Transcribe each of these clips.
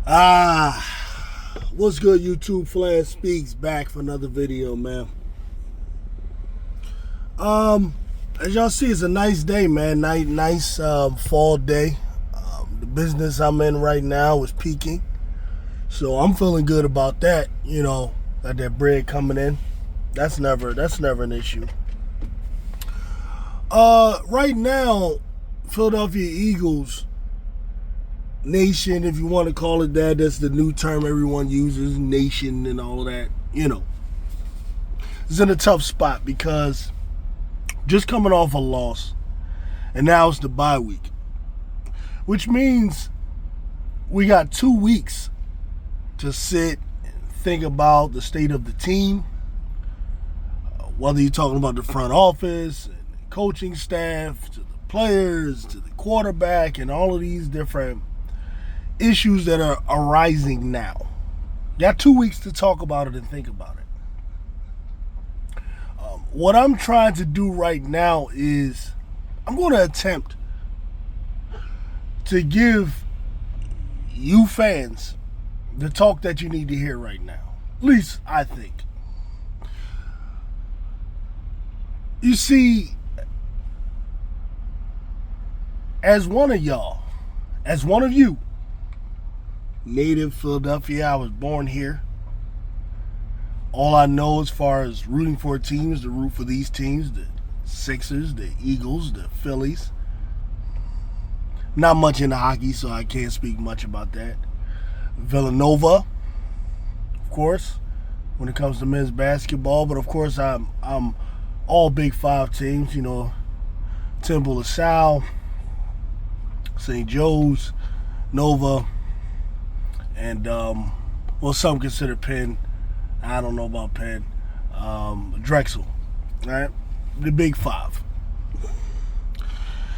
What's good, YouTube? Flash Speaks back for another video, man. As y'all see, it's a nice day, man. Nice fall day. The business I'm in right now is peaking, so I'm feeling good about that. Got that bread coming in. That's never an issue. Right now, Philadelphia Eagles Nation, if you want to call it that, that's the new term everyone uses, nation and all of that, It's in a tough spot because just coming off a loss, and now it's the bye week, which means we got 2 weeks to sit and think about the state of the team, whether you're talking about the front office, and the coaching staff, to the players, to the quarterback, and all of these different issues that are arising now. You got 2 weeks to talk about it and think about it. What I'm trying to do right now is I'm going to attempt to give you fans the talk that you need to hear right now. At least I think. You see, as one of you, native Philadelphia, I was born here. All I know as far as rooting for a team is to root for these teams, the Sixers, the Eagles, the Phillies. Not much into hockey, so I can't speak much about that. Villanova, of course, when it comes to men's basketball. But of course, I'm all Big Five teams, Temple of Sal, St. Joe's, Nova, and some consider Penn. I don't know about Penn. Drexel, right? The Big Five.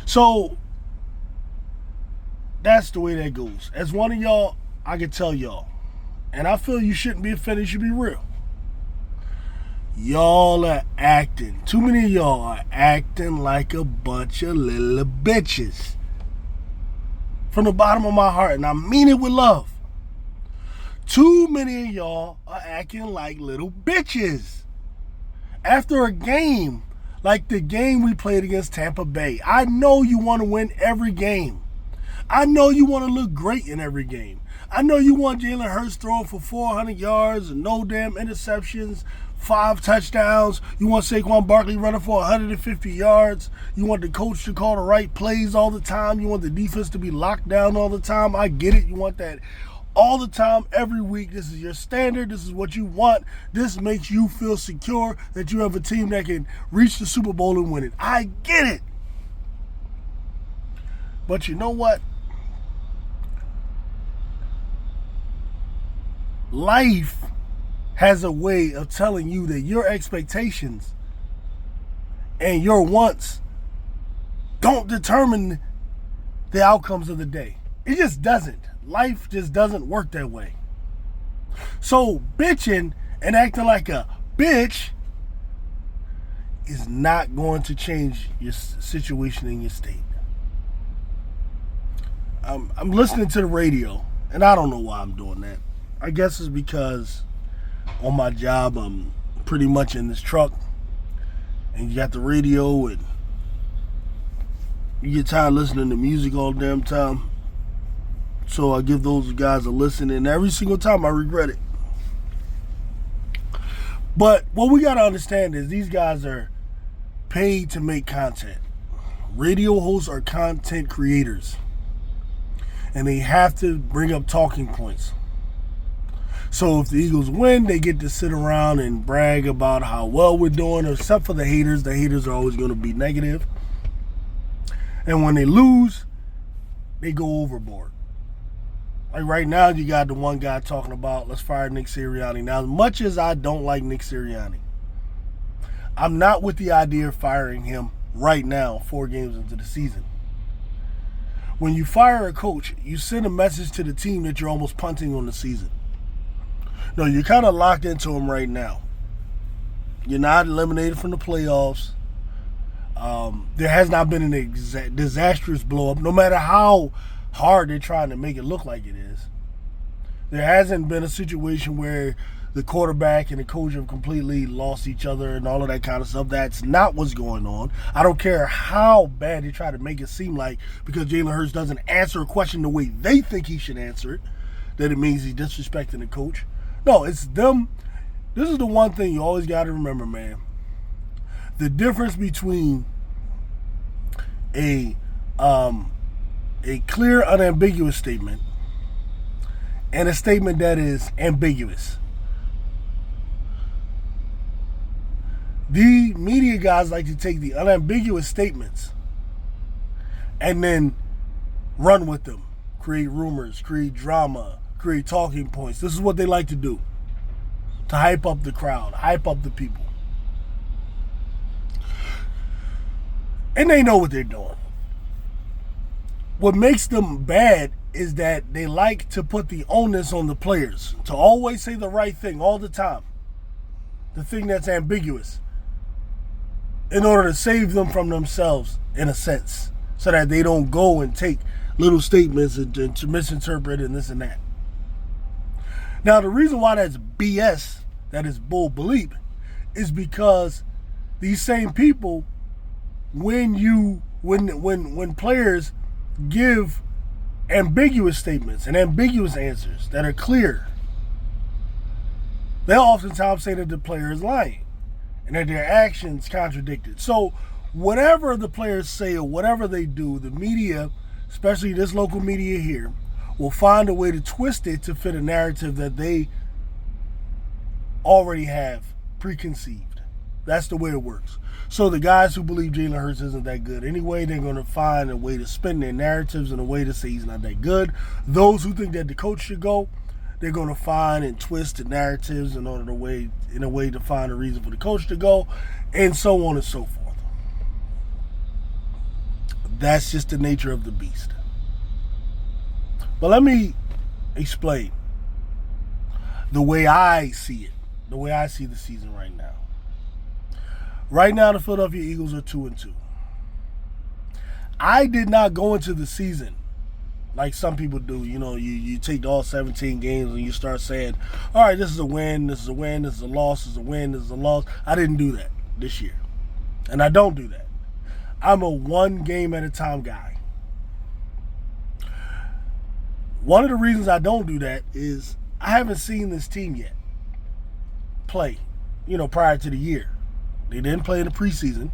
So that's the way that goes. As one of y'all, I can tell y'all, and I feel you shouldn't be offended. You should be real. Y'all are acting. Too many of y'all are acting like a bunch of little bitches. From the bottom of my heart, and I mean it with love. Too many of y'all are acting like little bitches. After a game like the game we played against Tampa Bay, I know you want to win every game. I know you want to look great in every game. I know you want Jalen Hurts throwing for 400 yards and no damn interceptions, 5 touchdowns. You want Saquon Barkley running for 150 yards. You want the coach to call the right plays all the time. You want the defense to be locked down all the time. I get it. You want that all the time, every week. This is your standard. This is what you want. This makes you feel secure that you have a team that can reach the Super Bowl and win it. I get it. But you know what? Life has a way of telling you that your expectations and your wants don't determine the outcomes of the day. It just doesn't. Life just doesn't work that way. So bitching and acting like a bitch is not going to change your situation in your state. I'm listening to the radio, and I don't know why I'm doing that. I guess it's because on my job I'm pretty much in this truck, and you got the radio, and you get tired of listening to music all the damn time. So I give those guys a listen, and every single time I regret it. But what we got to understand is these guys are paid to make content. Radio hosts are content creators, and they have to bring up talking points. So if the Eagles win, they get to sit around and brag about how well we're doing, except for the haters. The haters are always going to be negative. And when they lose, they go overboard. Like right now, you got the one guy talking about, let's fire Nick Sirianni. Now, as much as I don't like Nick Sirianni, I'm not with the idea of firing him right now, 4 games into the season. When you fire a coach, you send a message to the team that you're almost punting on the season. No, you're kind of locked into him right now. You're not eliminated from the playoffs. There has not been an disastrous blow up, no matter how hard they're trying to make it look like it is. There hasn't been a situation where the quarterback and the coach have completely lost each other and all of that kind of stuff. That's not what's going on. I don't care how bad they try to make it seem like because Jalen Hurts doesn't answer a question the way they think he should answer it, that it means he's disrespecting the coach. No, it's them. This is the one thing you always got to remember, man. The difference between a clear, unambiguous statement and a statement that is ambiguous. The media guys like to take the unambiguous statements and then run with them, create rumors, create drama, create talking points. This is what they like to do, to hype up the crowd, hype up the people. And they know what they're doing. What makes them bad is that they like to put the onus on the players to always say the right thing all the time, the thing that's ambiguous, in order to save them from themselves, in a sense, so that they don't go and take little statements and to misinterpret and this and that. Now, the reason why that's BS, that is bull bleep, is because these same people, when players give ambiguous statements and ambiguous answers that are clear, they'll oftentimes say that the player is lying and that their actions contradicted. So whatever the players say or whatever they do, the media, especially this local media here, will find a way to twist it to fit a narrative that they already have preconceived. That's the way it works. So the guys who believe Jalen Hurts isn't that good anyway, they're going to find a way to spin their narratives and a way to say he's not that good. Those who think that the coach should go, they're going to find and twist the narratives in a way to find a reason for the coach to go, and so on and so forth. That's just the nature of the beast. But let me explain the way I see it, the way I see the season right now. Right now, the Philadelphia Eagles are 2-2. I did not go into the season like some people do. You know, you take all 17 games and you start saying, all right, this is a win, this is a win, this is a loss, this is a win, this is a loss. I didn't do that this year. And I don't do that. I'm a one game at a time guy. One of the reasons I don't do that is I haven't seen this team yet play, prior to the year. They didn't play in the preseason,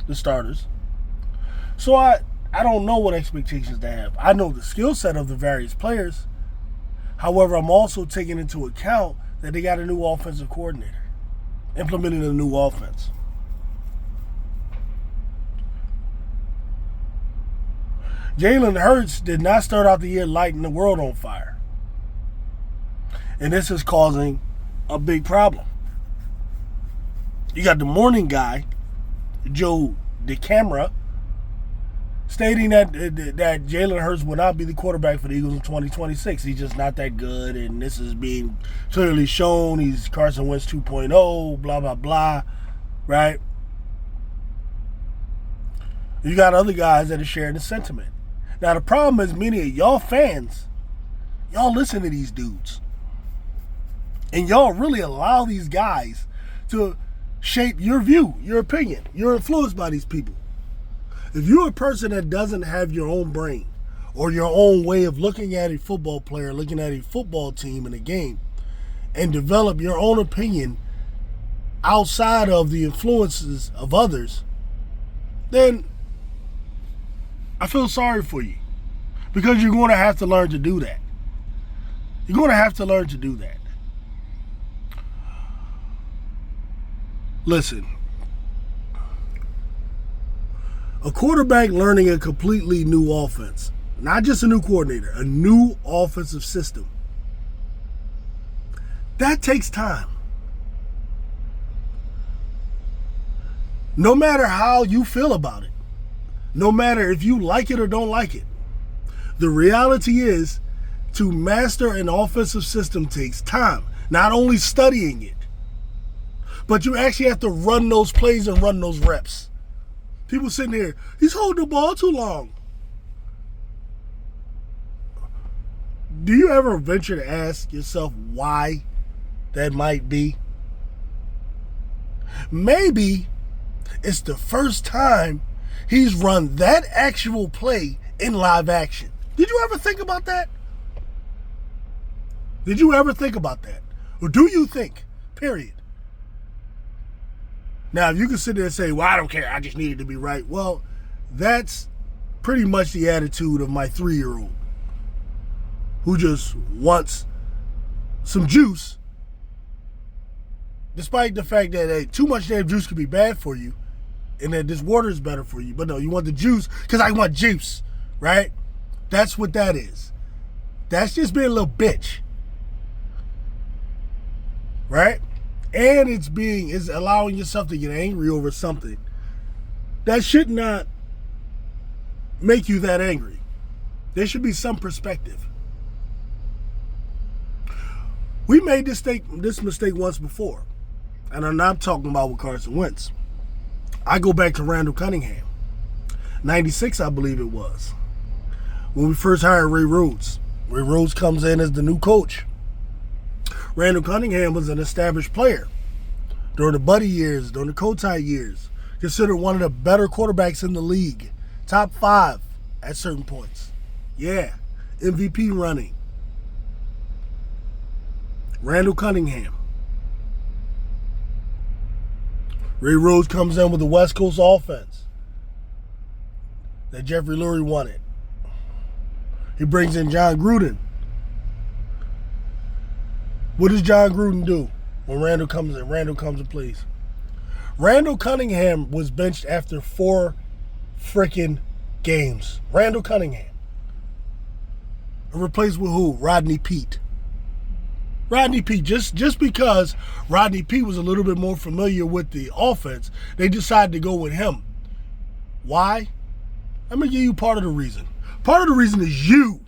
the starters. So I don't know what expectations they have. I know the skill set of the various players. However, I'm also taking into account that they got a new offensive coordinator, implementing a new offense. Jalen Hurts did not start out the year lighting the world on fire. And this is causing a big problem. You got the morning guy, Joe DeCamara, stating that Jalen Hurts will not be the quarterback for the Eagles in 2026. He's just not that good, and this is being clearly shown. He's Carson Wentz 2.0, blah, blah, blah, right? You got other guys that are sharing the sentiment. Now, the problem is many of y'all fans, y'all listen to these dudes, and y'all really allow these guys to shape your view, your opinion. You're influenced by these people. If you're a person that doesn't have your own brain or your own way of looking at a football player, looking at a football team in a game, and develop your own opinion outside of the influences of others, then I feel sorry for you, because you're going to have to learn to do that. You're going to have to learn to do that. Listen, a quarterback learning a completely new offense, not just a new coordinator, a new offensive system, that takes time. No matter how you feel about it, no matter if you like it or don't like it, the reality is to master an offensive system takes time. Not only studying it, but you actually have to run those plays and run those reps. People sitting here, he's holding the ball too long. Do you ever venture to ask yourself why that might be? Maybe it's the first time he's run that actual play in live action. Did you ever think about that? Did you ever think about that? Or do you think, period? Now, if you can sit there and say, well, I don't care, I just need it to be right. Well, that's pretty much the attitude of my 3-year-old who just wants some juice, despite the fact that, hey, too much damn juice could be bad for you and that this water is better for you. But no, you want the juice because I want juice, right? That's what that is. That's just being a little bitch, right? And it's allowing yourself to get angry over something that should not make you that angry. There should be some perspective. We made this mistake once before, and I'm not talking about with Carson Wentz. I go back to Randall Cunningham, 96, I believe it was, when we first hired Ray Rhodes. Ray Rhodes comes in as the new coach. Randall Cunningham was an established player during the Buddy years, during the Kotai years, considered one of the better quarterbacks in the league, top 5 at certain points. Yeah, MVP running. Randall Cunningham. Ray Rhodes comes in with the West Coast offense that Jeffrey Lurie wanted. He brings in John Gruden. What does John Gruden do when Randall comes in? Randall comes and plays. Randall Cunningham was benched after 4 freaking games. Randall Cunningham. And replaced with who? Rodney Peete. Rodney Peete, just because Rodney Peete was a little bit more familiar with the offense, they decided to go with him. Why? I'm going to give you part of the reason. Part of the reason is you,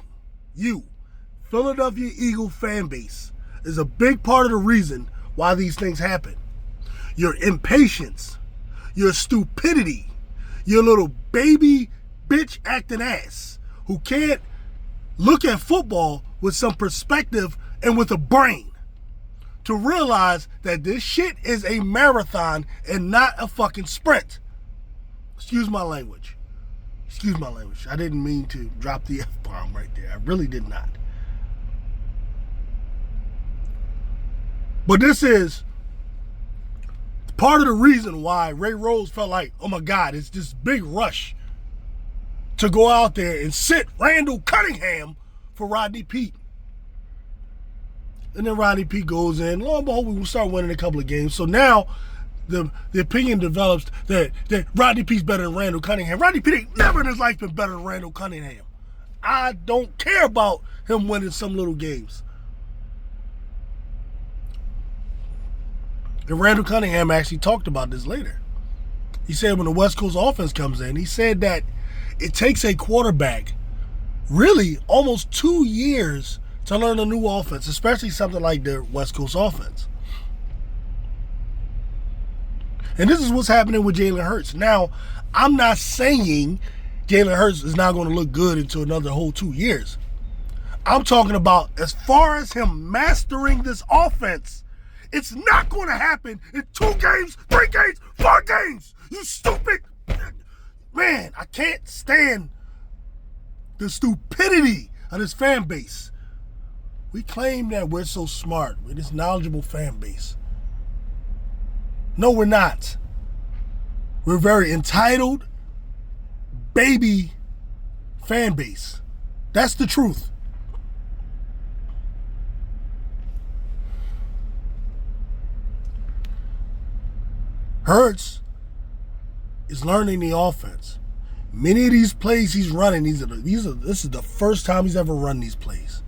Philadelphia Eagle fan base, is a big part of the reason why these things happen. Your impatience, your stupidity, your little baby bitch acting ass who can't look at football with some perspective and with a brain to realize that this shit is a marathon and not a fucking sprint. Excuse my language. I didn't mean to drop the F-bomb right there. I really did not. But this is part of the reason why Ray Rhodes felt like, oh my God, it's this big rush to go out there and sit Randall Cunningham for Rodney Peete. And then Rodney Peete goes in. Lo and behold, we will start winning a couple of games. So now the opinion develops that Rodney Peete's better than Randall Cunningham. Rodney Peete ain't never in his life been better than Randall Cunningham. I don't care about him winning some little games. And Randall Cunningham actually talked about this later. He said when the West Coast offense comes in, he said that it takes a quarterback really almost 2 years to learn a new offense, especially something like the West Coast offense. And this is what's happening with Jalen Hurts. Now, I'm not saying Jalen Hurts is not going to look good until another whole 2 years. I'm talking about as far as him mastering this offense, it's not going to happen in 2 games, 3 games, 4 games. You stupid. Man, I can't stand the stupidity of this fan base. We claim that we're so smart. We're this knowledgeable fan base. No, we're not. We're very entitled, baby fan base. That's the truth. Hurts is learning the offense. Many of these plays he's running, this is the first time he's ever run these plays.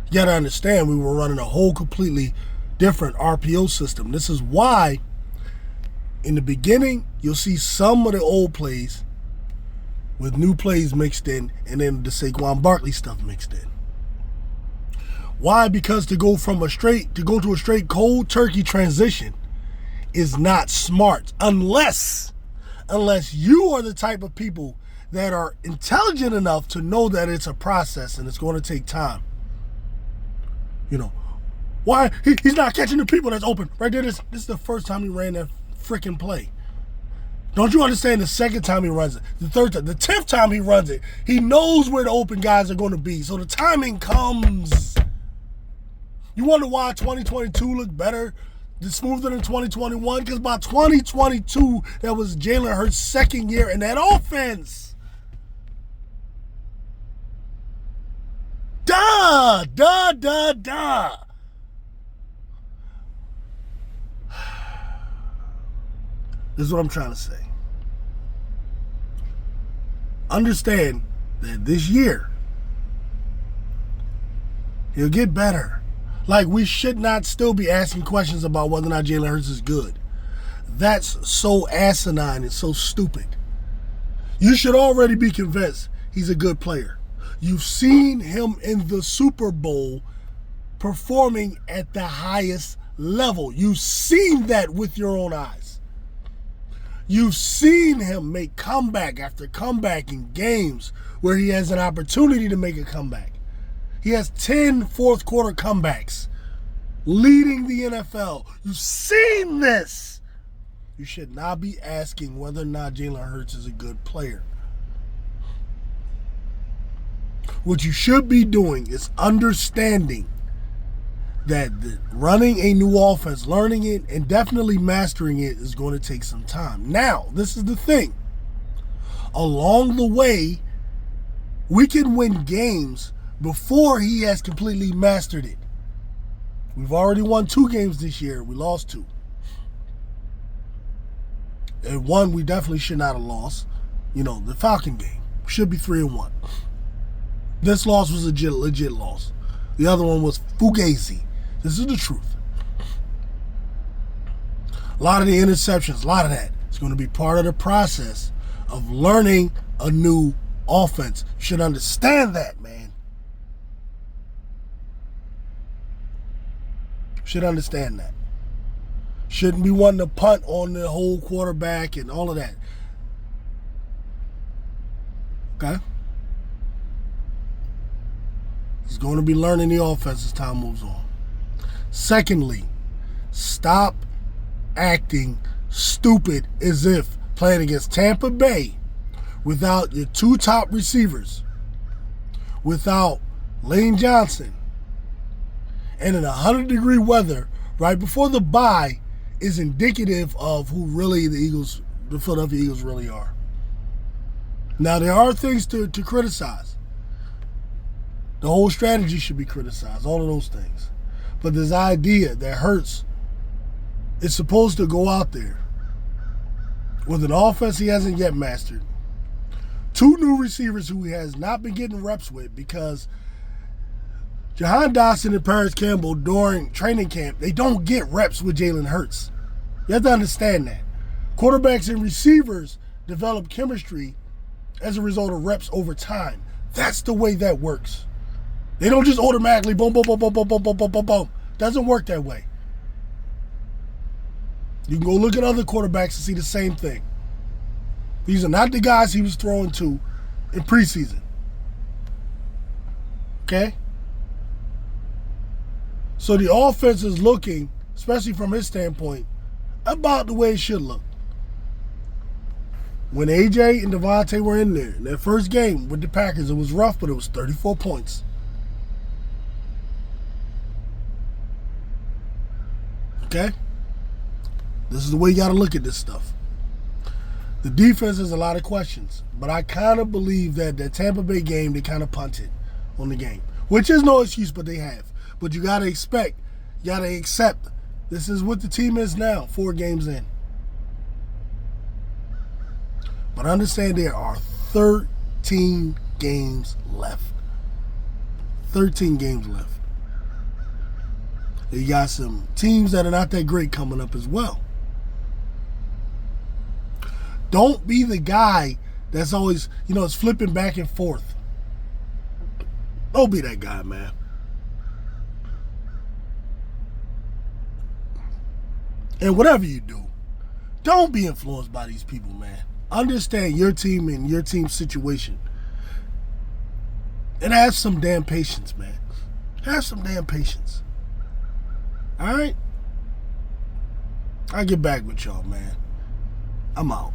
You gotta understand, we were running a whole completely different RPO system. This is why in the beginning you'll see some of the old plays with new plays mixed in, and then the Saquon Barkley stuff mixed in. Why? Because to go to a straight cold turkey transition is not smart unless you are the type of people that are intelligent enough to know that it's a process and it's going to take time. You know, why he's not catching the people that's open right there. This is the first time he ran that freaking play. Don't you understand? The second time he runs it, the third time, the 10th time he runs it, he knows where the open guys are going to be. So the timing comes. You wonder why 2022 looked better, smoother than 2021? Because by 2022, that was Jalen Hurts' second year in that offense. Duh. This is what I'm trying to say. Understand that this year, he'll get better. Like, we should not still be asking questions about whether or not Jalen Hurts is good. That's so asinine and so stupid. You should already be convinced he's a good player. You've seen him in the Super Bowl performing at the highest level. You've seen that with your own eyes. You've seen him make comeback after comeback in games where he has an opportunity to make a comeback. He has 10 fourth quarter comebacks, leading the NFL. You've seen this. You should not be asking whether or not Jalen Hurts is a good player. What you should be doing is understanding that running a new offense, learning it, and definitely mastering it is going to take some time. Now, this is the thing. Along the way, we can win games before he has completely mastered it. We've already won 2 games this year. We lost 2. And 1 we definitely should not have lost. You know, the Falcon game. Should be 3-1. This loss was a legit loss. The other one was fugazi. This is the truth. A lot of the interceptions, a lot of that is going to be part of the process of learning a new offense. You should understand that, man. Should understand that. Shouldn't be wanting to punt on the whole quarterback and all of that. Okay? He's going to be learning the offense as time moves on. Secondly, stop acting stupid as if playing against Tampa Bay without your 2 top receivers, without Lane Johnson, and in 100-degree weather right before the bye is indicative of who really the Philadelphia Eagles really are. Now, there are things to criticize. The whole strategy should be criticized, all of those things. But this idea that Hurts is supposed to go out there with an offense he hasn't yet mastered, 2 new receivers who he has not been getting reps with, because Jahan Dotson and Paris Campbell during training camp, they don't get reps with Jalen Hurts. You have to understand that. Quarterbacks and receivers develop chemistry as a result of reps over time. That's the way that works. They don't just automatically boom, boom, boom, boom, boom, boom, boom, boom, boom, boom. Doesn't work that way. You can go look at other quarterbacks and see the same thing. These are not the guys he was throwing to in preseason. Okay? So the offense is looking, especially from his standpoint, about the way it should look. When AJ and Devontae were in there, in their first game with the Packers, it was rough, but it was 34 points. Okay? This is the way you got to look at this stuff. The defense has a lot of questions, but I kind of believe that the Tampa Bay game, they kind of punted on the game, which is no excuse, but they have. But you got to expect, you got to accept, this is what the team is now, 4 games in. But understand there are 13 games left. 13 games left. You got some teams that are not that great coming up as well. Don't be the guy that's always, is flipping back and forth. Don't be that guy, man. And whatever you do, don't be influenced by these people, man. Understand your team and your team's situation. And have some damn patience, man. Have some damn patience. All right? I'll get back with y'all, man. I'm out.